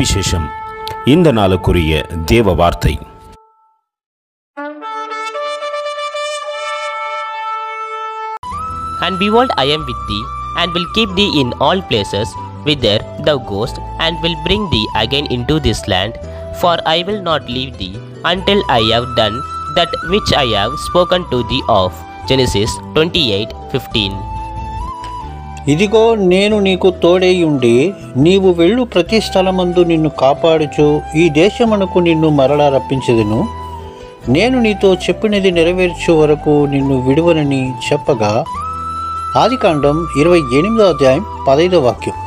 சுவிசேஷம். இந்த நாளுக்குரிய தேவ வார்த்தை. And behold, I am with thee, and will keep thee in all places whither thou goest, and will bring thee again into this land. For I will not leave thee until I have done that which I have spoken to thee of. Genesis 28:15. ఇదిగో నేను నీకు తోడేయుండి నీవు వెళ్ళు ప్రతి స్థలమందు నిన్ను కాపాడుచు ఈ దేశమునకు నిన్ను మరలా రప్పించెదను. నేను నీతో చెప్పినది నెరవేర్చు వరకు నిన్ను విడువనని చెప్పగా. ஆதிகாண்டம் 28వ அத்தியாயம் 15వ வாக்கியம்.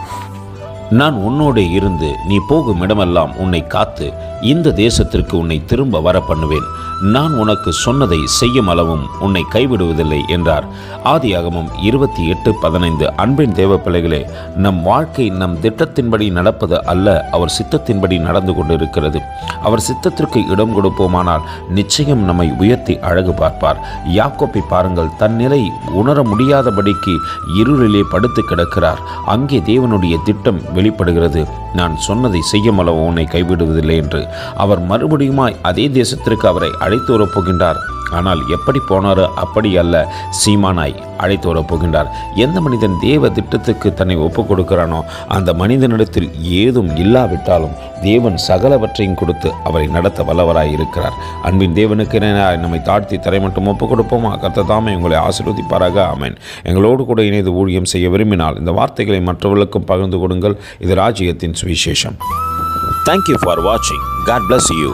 நான் உன்னோடே இருந்து நீ போகும் இடமெல்லாம் உன்னை காத்து இந்த தேசத்திற்கு உன்னை திரும்ப வர பண்ணுவேன். நான் உனக்கு சொன்னதை செய்யும் அளவும் உன்னை கைவிடுவதில்லை என்றார். ஆதியாகமம் 28:15. அன்பின் தேவ பிள்ளைகளே, நம் வாழ்க்கை நம் திட்டத்தின்படி நடப்பது அல்ல, அவர் சித்தத்தின்படி நடந்து கொண்டிருக்கிறது. அவர் சித்தத்திற்கு இடம் கொடுப்போமானால் நிச்சயம் நம்மை உயர்த்தி அழகு பார்ப்பார். யாக்கோப்பை பாருங்கள், தன் நிலை உணர முடியாதபடிக்கு இருளிலே படுத்து கிடக்கிறார். அங்கே தேவனுடைய திட்டம் வெளிப்படுகிறது. நான் சொன்னதை செய்யும் அளவு உன்னை கைவிடுவதில்லை என்று. அவர் மறுபடியுமாய் அதே தேசத்திற்கு அவரை அழைத்து வரப்போகின்றார். ஆனால் எப்படி போனாரோ அப்படி அல்ல, சீமானாய் அழைத்து வரப்போகின்றார். எந்த மனிதன் தேவ திட்டத்துக்கு தன்னை ஒப்புக் கொடுக்கிறானோ அந்த மனிதனிடத்தில் ஏதும் இல்லாவிட்டாலும் தேவன் சகலவற்றையும் கொடுத்து அவரை நடத்த வல்லவராய் இருக்கிறார். அன்பின் தேவனுக்கு நம்மை தாழ்த்தி தரை மட்டும் ஒப்புக் கொடுப்போமா? கர்த்தர் தாமே உங்களை ஆசீர்வதிப்பாராக. ஆமென். எங்களோடு கூட இணைந்து ஊழியம் செய்ய விரும்பினால் இந்த வார்த்தைகளை மற்றவர்களுக்கும் பகிர்ந்து கொடுங்கள். இது ராஜ்யத்தின் சுவிசேஷம். Thank you for watching. God bless you.